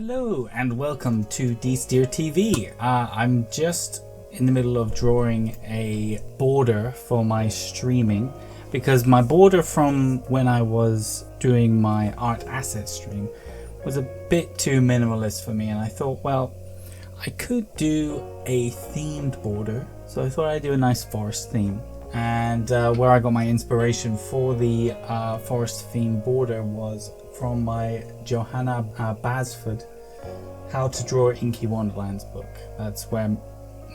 Hello and welcome to D-Steer TV. I'm just in the middle of drawing a border for my streaming because my border from when I was doing my art asset stream was a bit too minimalist for me, and I thought, well, I could do a themed border. So I thought I'd do a nice forest theme, and where I got my inspiration for the forest theme border was from my Johanna Basford How to Draw Inky Wonderlands book. That's where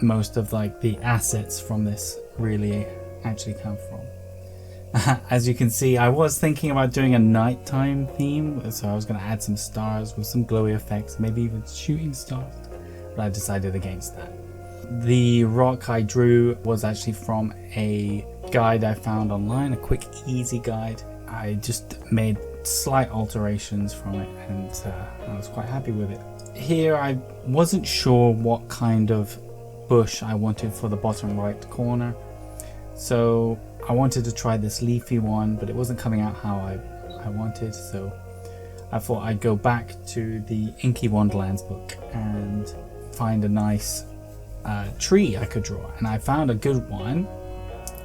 most of the assets from this really actually come from. As you can see, I was thinking about doing a nighttime theme, so I was going to add some stars with some glowy effects, maybe even shooting stars, but I decided against that. The rock I drew was actually from a guide I found online, a quick easy guide. I just made slight alterations from it, and I was quite happy with it. Here I wasn't sure what kind of bush I wanted for the bottom right corner, so I wanted to try this leafy one, but it wasn't coming out how I wanted, so I thought I'd go back to the Inky Wonderlands book and find a nice tree I could draw, and I found a good one,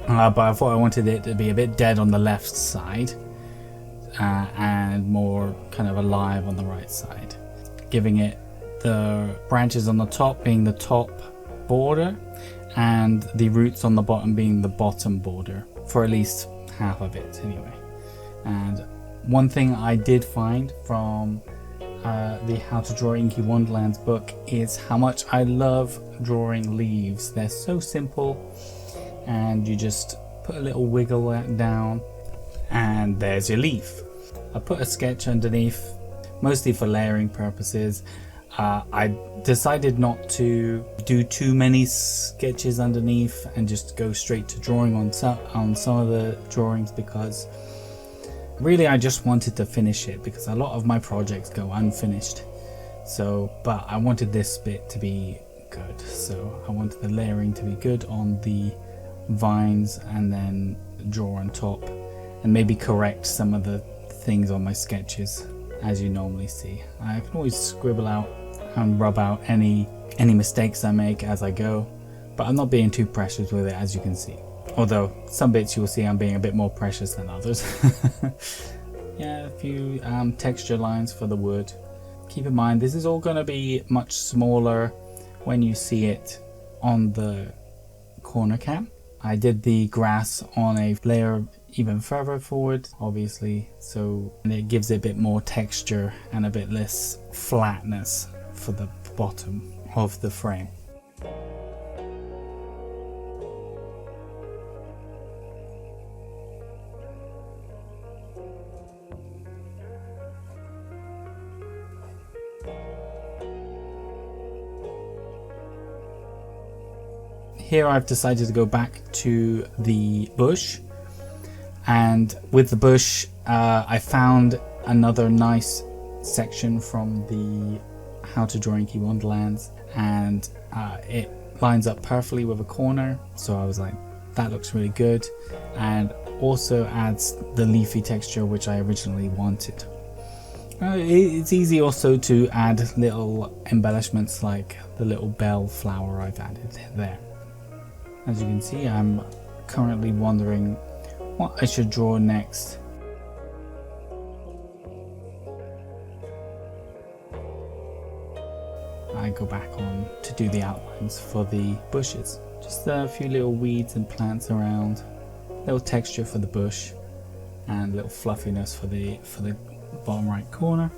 but I thought I wanted it to be a bit dead on the left side and more kind of alive on the right side, giving it the branches on the top being the top border and the roots on the bottom being the bottom border, for at least half of it anyway. And one thing I did find from the How to Draw Inky Wonderlands book is how much I love drawing leaves. They're so simple, and you just put a little wiggle down and there's your leaf. I put a sketch underneath, mostly for layering purposes. I decided not to do too many sketches underneath and just go straight to drawing on some of the drawings, because really I just wanted to finish it, because a lot of my projects go unfinished. So, but I wanted this bit to be good, so I wanted the layering to be good on the vines, and then draw on top and maybe correct some of the things on my sketches as you normally see. I can always scribble out and rub out any mistakes I make as I go, but I'm not being too precious with it, as you can see. Although some bits you'll see I'm being a bit more precious than others. Yeah, a few texture lines for the wood. Keep in mind this is all going to be much smaller when you see it on the corner cam. I did the grass on a layer even further forward, obviously, so it gives it a bit more texture and a bit less flatness for the bottom of the frame. Here I've decided to go back to the bush, and with the bush I found another nice section from the How to Draw Inky Wonderlands, and it lines up perfectly with a corner, so I was like, that looks really good, and also adds the leafy texture which I originally wanted. It's easy also to add little embellishments like the little bell flower I've added there. As you can see, I'm currently wondering what I should draw next. I go back on to do the outlines for the bushes. Just a few little weeds and plants around, little texture for the bush, and a little fluffiness for the bottom right corner.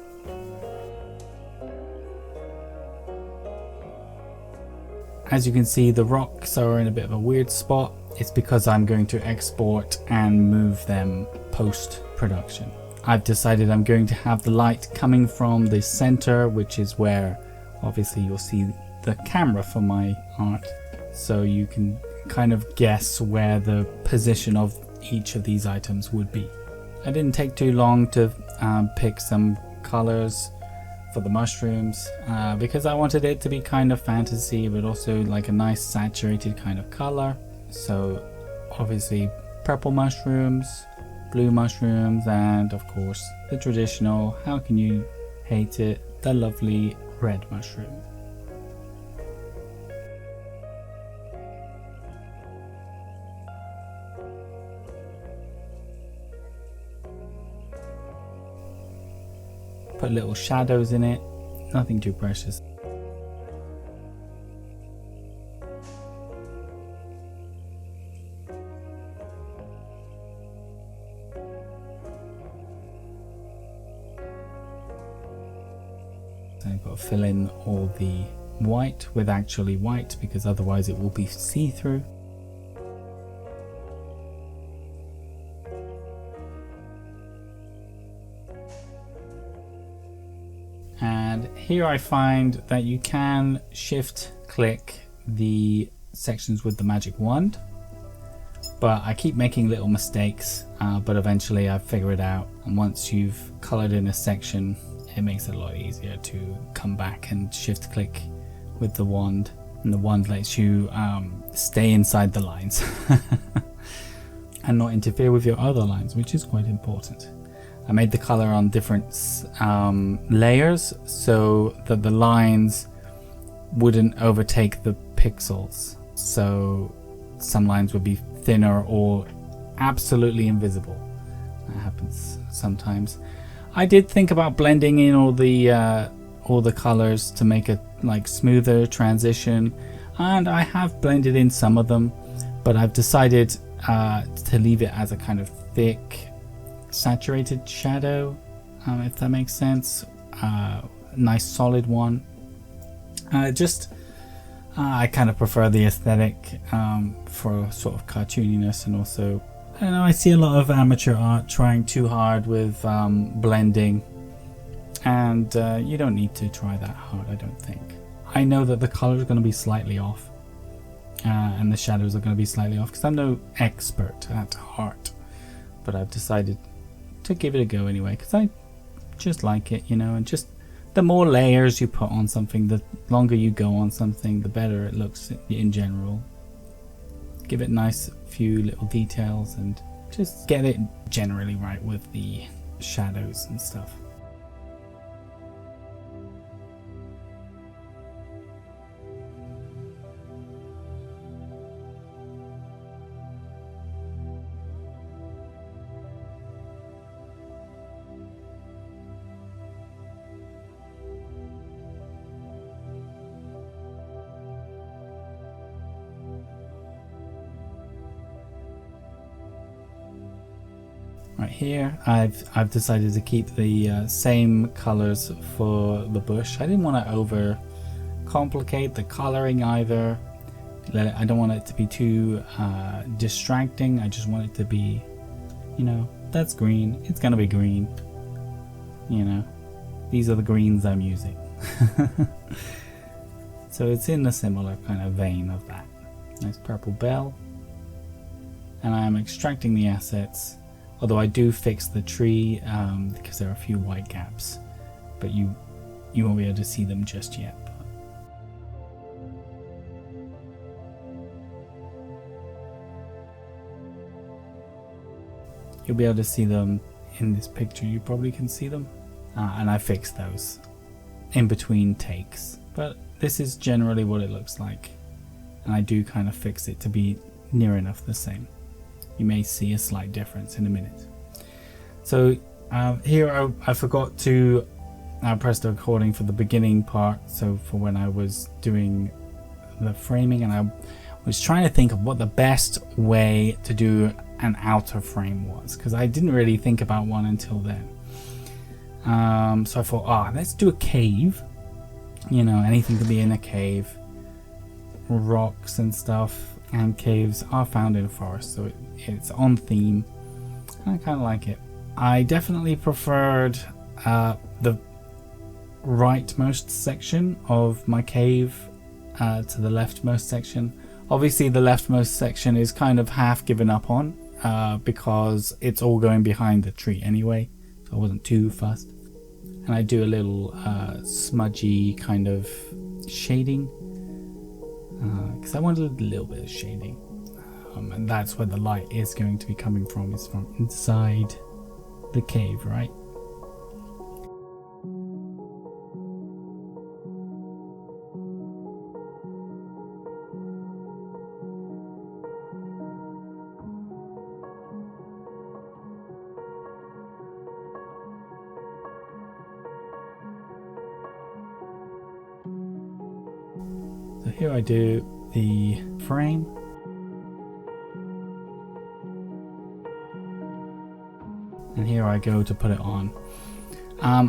As you can see, the rocks are in a bit of a weird spot. It's because I'm going to export and move them post-production. I've decided I'm going to have the light coming from the center, which is where obviously you'll see the camera for my art. So you can kind of guess where the position of each of these items would be. I didn't take too long to pick some colors for the mushrooms, because I wanted it to be kind of fantasy, but also like a nice saturated kind of color. So obviously purple mushrooms, blue mushrooms, and of course the traditional, how can you hate it, the lovely red mushroom. Put little shadows in it, nothing too precious. I've got to fill in all the white with actually white, because otherwise it will be see-through. And here I find that you can shift click the sections with the magic wand, but I keep making little mistakes, but eventually I figure it out. And once you've colored in a section, it makes it a lot easier to come back and shift click with the wand, and the wand lets you stay inside the lines and not interfere with your other lines, which is quite important. I made the color on different layers so that the lines wouldn't overtake the pixels, so some lines would be thinner or absolutely invisible. That happens sometimes. I did think about blending in all the colors to make a like smoother transition, and I have blended in some of them, but I've decided to leave it as a kind of thick saturated shadow, if that makes sense. Nice solid one. I kind of prefer the aesthetic for sort of cartooniness, and also I don't know, I see a lot of amateur art trying too hard with blending, and you don't need to try that hard, I don't think. I know that the color is going to be slightly off, and the shadows are going to be slightly off, because I'm no expert at art, but I've decided to give it a go anyway, because I just like it, you know. And just the more layers you put on something, the longer you go on something, the better it looks in general. Give it nice few little details and just get it generally right with the shadows and stuff. Right here, I've decided to keep the same colors for the bush. I didn't want to over complicate the coloring either. I don't want it to be too distracting. I just want it to be, you know, that's green, it's gonna be green. You know, these are the greens I'm using. So it's in a similar kind of vein of that. Nice purple bell. And I'm extracting the assets. Although I do fix the tree because there are a few white gaps, but you won't be able to see them just yet. You'll be able to see them in this picture. You probably can see them, and I fixed those in between takes. But this is generally what it looks like, and I do kind of fix it to be near enough the same. You may see a slight difference in a minute. So here I forgot to press the recording for the beginning part, so for when I was doing the framing, and I was trying to think of what the best way to do an outer frame was, because I didn't really think about one until then. So I thought, let's do a cave. You know, anything could be in a cave. Rocks and stuff. And caves are found in forests, so it's on theme. I kind of like it. I definitely preferred the rightmost section of my cave to the leftmost section. Obviously the leftmost section is kind of half given up on because it's all going behind the tree anyway, so I wasn't too fussed. And I do a little smudgy kind of shading, because I wanted a little bit of shading, and that's where the light is going to be coming from. It's from inside the cave, right? here I do the frame. And here I go to put it on.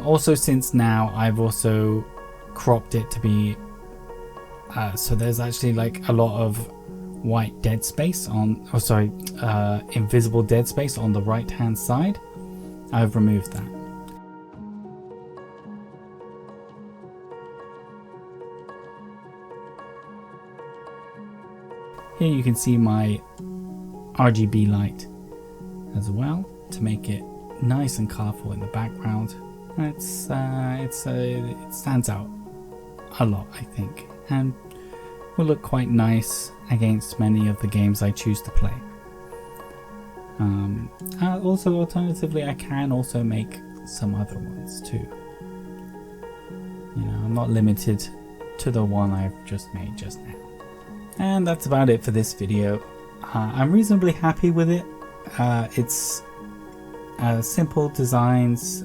Also, since now I've also cropped it to be so there's actually like a lot of white dead space on, oh sorry, invisible dead space on the right hand side. I've removed that. Here you can see my RGB light as well to make it nice and colorful in the background. It stands out a lot, I think, and will look quite nice against many of the games I choose to play. Also, alternatively, I can also make some other ones too. You know, I'm not limited to the one I've just made just now. And that's about it for this video. I'm reasonably happy with it. It's simple designs,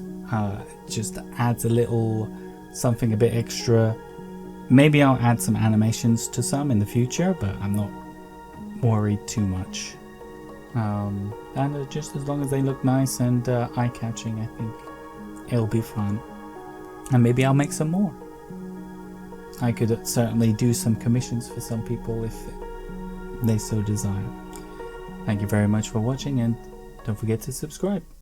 just adds a little something a bit extra. Maybe I'll add some animations to some in the future, but I'm not worried too much. And just as long as they look nice and eye-catching, I think it'll be fun. And maybe I'll make some more. I could certainly do some commissions for some people if they so desire. Thank you very much for watching, and don't forget to subscribe.